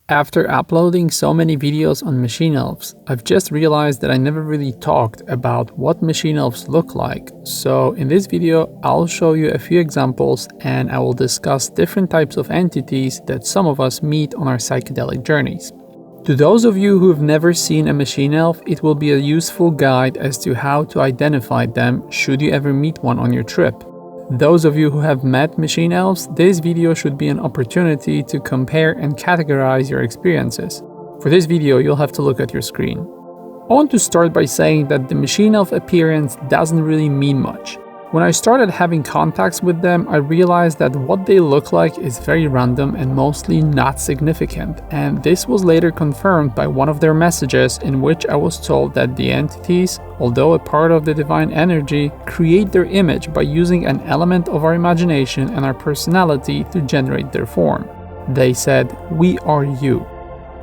After uploading so many videos on machine elves, I've just realized that I never really talked about what machine elves look like. So in this video, I'll show you a few examples and I will discuss different types of entities that some of us meet on our psychedelic journeys. To those of you who have never seen a machine elf, it will be a useful guide as to how to identify them should you ever meet one on your trip. Those of you who have met machine elves, this video should be an opportunity to compare and categorize your experiences. For this video, you'll have to look at your screen. I want to start by saying that the machine elf appearance doesn't really mean much. When I started having contacts with them, I realized that what they look like is very random and mostly not significant, and this was later confirmed by one of their messages in which I was told that the entities, although a part of the divine energy, create their image by using an element of our imagination and our personality to generate their form. They said, "We are you."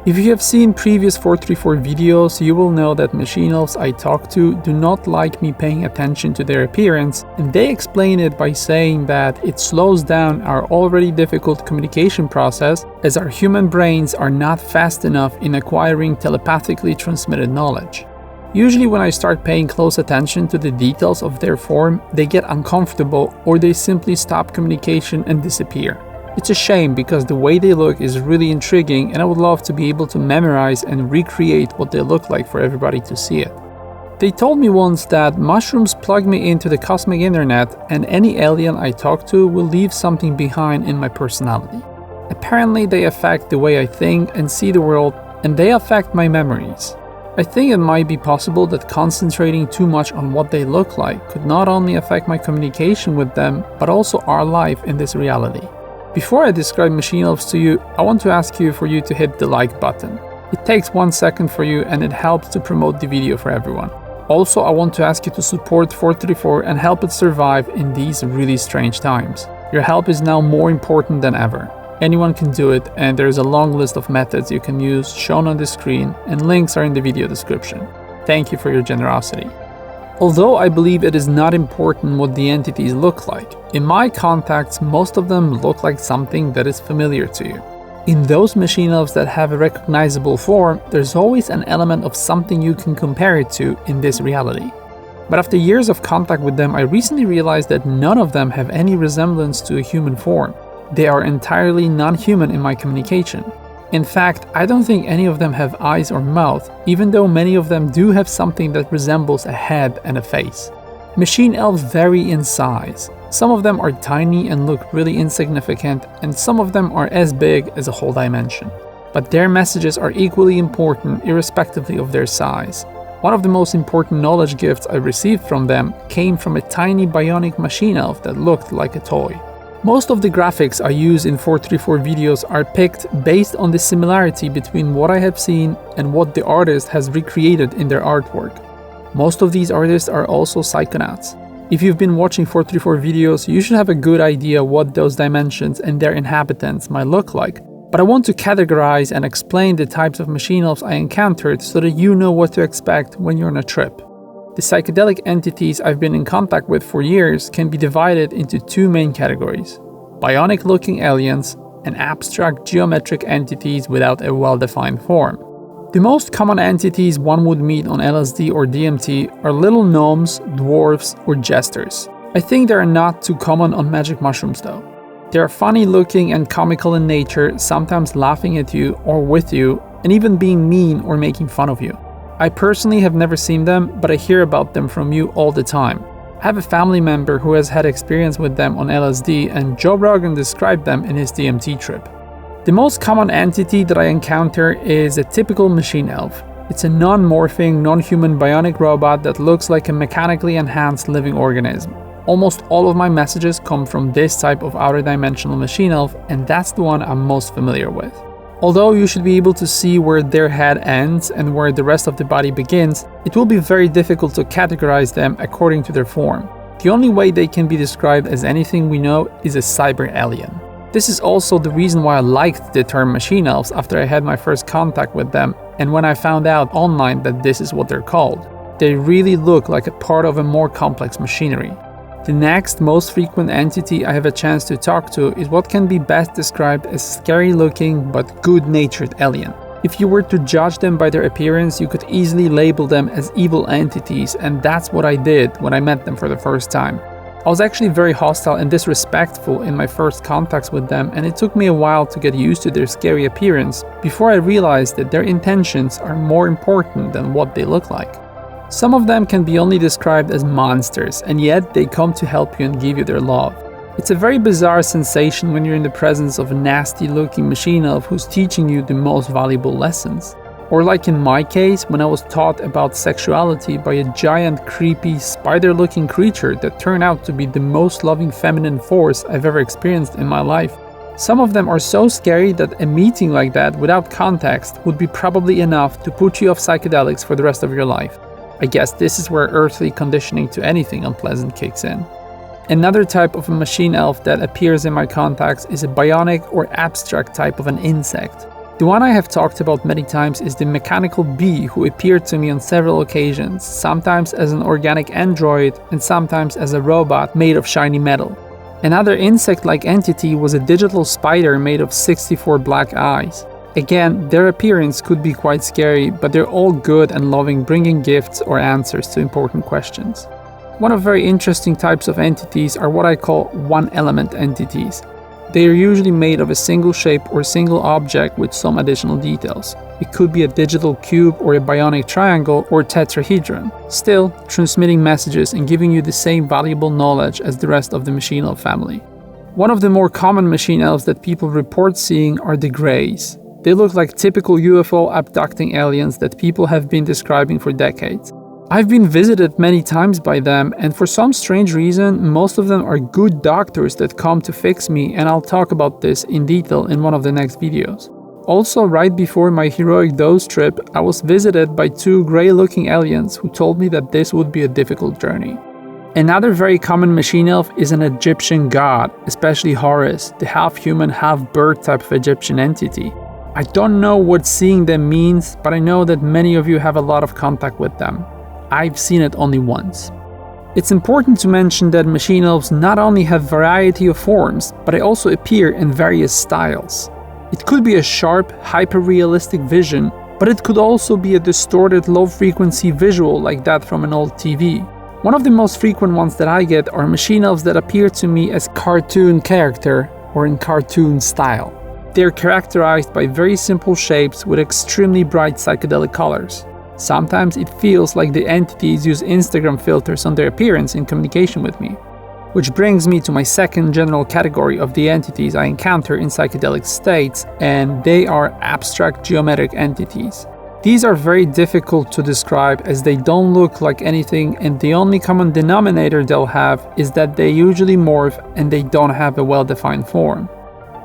If you have seen previous 434 videos, you will know that machine elves I talk to do not like me paying attention to their appearance, and they explain it by saying that it slows down our already difficult communication process as our human brains are not fast enough in acquiring telepathically transmitted knowledge. Usually when I start paying close attention to the details of their form, they get uncomfortable or they simply stop communication and disappear. It's a shame because the way they look is really intriguing and I would love to be able to memorize and recreate what they look like for everybody to see it. They told me once that mushrooms plug me into the cosmic internet and any alien I talk to will leave something behind in my personality. Apparently they affect the way I think and see the world, and they affect my memories. I think it might be possible that concentrating too much on what they look like could not only affect my communication with them, but also our life in this reality. Before I describe machine elves to you, I want to ask you for you to hit the like button. It takes 1 second for you and it helps to promote the video for everyone. Also, I want to ask you to support 434 and help it survive in these really strange times. Your help is now more important than ever. Anyone can do it, and there is a long list of methods you can use shown on the screen, and links are in the video description. Thank you for your generosity. Although I believe it is not important what the entities look like, in my contacts most of them look like something that is familiar to you. In those machine elves that have a recognizable form, there's always an element of something you can compare it to in this reality. But after years of contact with them, I recently realized that none of them have any resemblance to a human form. They are entirely non-human in my communication. In fact, I don't think any of them have eyes or mouth, even though many of them do have something that resembles a head and a face. Machine elves vary in size. Some of them are tiny and look really insignificant, and some of them are as big as a whole dimension. But their messages are equally important irrespectively of their size. One of the most important knowledge gifts I received from them came from a tiny bionic machine elf that looked like a toy. Most of the graphics I use in 434 videos are picked based on the similarity between what I have seen and what the artist has recreated in their artwork. Most of these artists are also psychonauts. If you've been watching 434 videos, you should have a good idea what those dimensions and their inhabitants might look like. But I want to categorize and explain the types of machine elves I encountered so that you know what to expect when you're on a trip. The psychedelic entities I've been in contact with for years can be divided into two main categories: bionic-looking aliens and abstract geometric entities without a well-defined form. The most common entities one would meet on LSD or DMT are little gnomes, dwarves, or jesters. I think they are not too common on magic mushrooms though. They are funny-looking and comical in nature, sometimes laughing at you or with you, and even being mean or making fun of you. I personally have never seen them, but I hear about them from you all the time. I have a family member who has had experience with them on LSD, and Joe Rogan described them in his DMT trip. The most common entity that I encounter is a typical machine elf. It's a non-morphing, non-human bionic robot that looks like a mechanically enhanced living organism. Almost all of my messages come from this type of outer dimensional machine elf, and that's the one I'm most familiar with. Although you should be able to see where their head ends and where the rest of the body begins, it will be very difficult to categorize them according to their form. The only way they can be described as anything we know is a cyber alien. This is also the reason why I liked the term machine elves after I had my first contact with them, and when I found out online that this is what they're called. They really look like a part of a more complex machinery. The next most frequent entity I have a chance to talk to is what can be best described as scary looking but good-natured alien. If you were to judge them by their appearance, you could easily label them as evil entities, and that's what I did when I met them for the first time. I was actually very hostile and disrespectful in my first contacts with them, and it took me a while to get used to their scary appearance before I realized that their intentions are more important than what they look like. Some of them can be only described as monsters, and yet they come to help you and give you their love. It's a very bizarre sensation when you're in the presence of a nasty-looking machine elf who's teaching you the most valuable lessons. Or like in my case, when I was taught about sexuality by a giant, creepy, spider-looking creature that turned out to be the most loving feminine force I've ever experienced in my life. Some of them are so scary that a meeting like that without context would be probably enough to put you off psychedelics for the rest of your life. I guess this is where earthly conditioning to anything unpleasant kicks in. Another type of a machine elf that appears in my contacts is a bionic or abstract type of an insect. The one I have talked about many times is the mechanical bee who appeared to me on several occasions, sometimes as an organic android and sometimes as a robot made of shiny metal. Another insect-like entity was a digital spider made of 64 black eyes. Again, their appearance could be quite scary, but they're all good and loving, bringing gifts or answers to important questions. One of very interesting types of entities are what I call one-element entities. They are usually made of a single shape or single object with some additional details. It could be a digital cube or a bionic triangle or tetrahedron, still transmitting messages and giving you the same valuable knowledge as the rest of the machine elf family. One of the more common machine elves that people report seeing are the Greys. They look like typical UFO abducting aliens that people have been describing for decades. I've been visited many times by them, and for some strange reason, most of them are good doctors that come to fix me, and I'll talk about this in detail in one of the next videos. Also, right before my heroic dose trip, I was visited by two grey-looking aliens who told me that this would be a difficult journey. Another very common machine elf is an Egyptian god, especially Horus, the half-human, half-bird type of Egyptian entity. I don't know what seeing them means, but I know that many of you have a lot of contact with them. I've seen it only once. It's important to mention that machine elves not only have variety of forms, but they also appear in various styles. It could be a sharp, hyper-realistic vision, but it could also be a distorted, low-frequency visual like that from an old TV. One of the most frequent ones that I get are machine elves that appear to me as cartoon character or in cartoon style. They are characterized by very simple shapes with extremely bright psychedelic colors. Sometimes it feels like the entities use Instagram filters on their appearance in communication with me. Which brings me to my second general category of the entities I encounter in psychedelic states, and they are abstract geometric entities. These are very difficult to describe as they don't look like anything, and the only common denominator they'll have is that they usually morph and they don't have a well-defined form.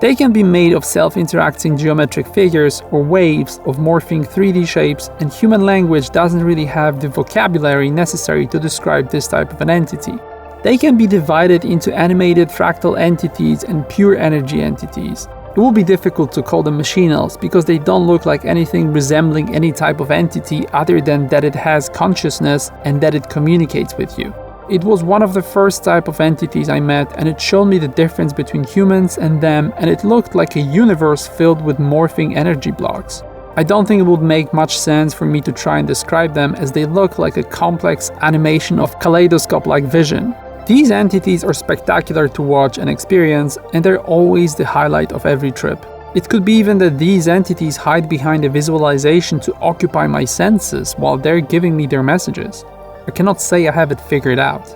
They can be made of self-interacting geometric figures or waves of morphing 3D shapes, and human language doesn't really have the vocabulary necessary to describe this type of an entity. They can be divided into animated fractal entities and pure energy entities. It will be difficult to call them machine elves because they don't look like anything resembling any type of entity other than that it has consciousness and that it communicates with you. It was one of the first type of entities I met, and it showed me the difference between humans and them, and it looked like a universe filled with morphing energy blocks. I don't think it would make much sense for me to try and describe them, as they look like a complex animation of kaleidoscope-like vision. These entities are spectacular to watch and experience, and they're always the highlight of every trip. It could be even that these entities hide behind a visualization to occupy my senses while they're giving me their messages. I cannot say I have it figured out.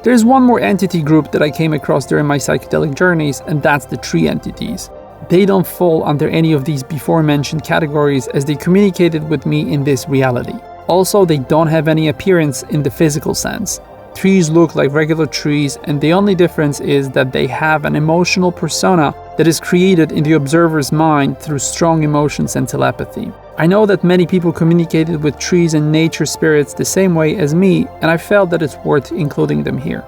There's one more entity group that I came across during my psychedelic journeys, and that's the tree entities. They don't fall under any of these before mentioned categories, as they communicated with me in this reality. Also, they don't have any appearance in the physical sense. Trees look like regular trees, and the only difference is that they have an emotional persona that is created in the observer's mind through strong emotions and telepathy. I know that many people communicated with trees and nature spirits the same way as me, and I felt that it's worth including them here.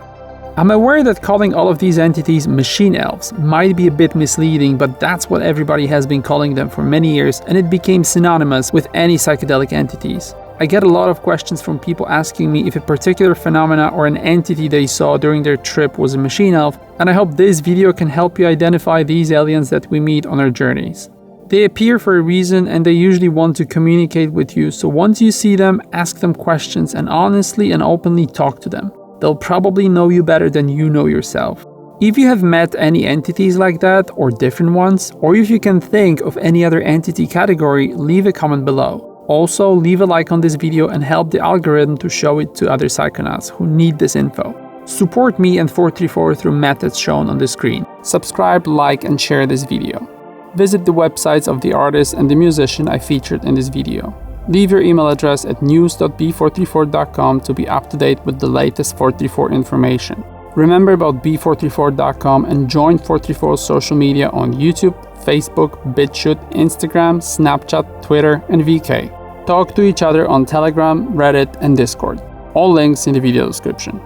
I'm aware that calling all of these entities machine elves might be a bit misleading, but that's what everybody has been calling them for many years, and it became synonymous with any psychedelic entities. I get a lot of questions from people asking me if a particular phenomena or an entity they saw during their trip was a machine elf, and I hope this video can help you identify these aliens that we meet on our journeys. They appear for a reason and they usually want to communicate with you, so once you see them, ask them questions and honestly and openly talk to them. They'll probably know you better than you know yourself. If you have met any entities like that, or different ones, or if you can think of any other entity category, leave a comment below. Also, leave a like on this video and help the algorithm to show it to other psychonauts who need this info. Support me and 434 through methods shown on the screen. Subscribe, like, and share this video. Visit the websites of the artist and the musician I featured in this video. Leave your email address at news.b434.com to be up to date with the latest 434 information. Remember about b434.com and join 434's social media on YouTube, Facebook, BitChute, Instagram, Snapchat, Twitter, and VK. Talk to each other on Telegram, Reddit, and Discord. All links in the video description.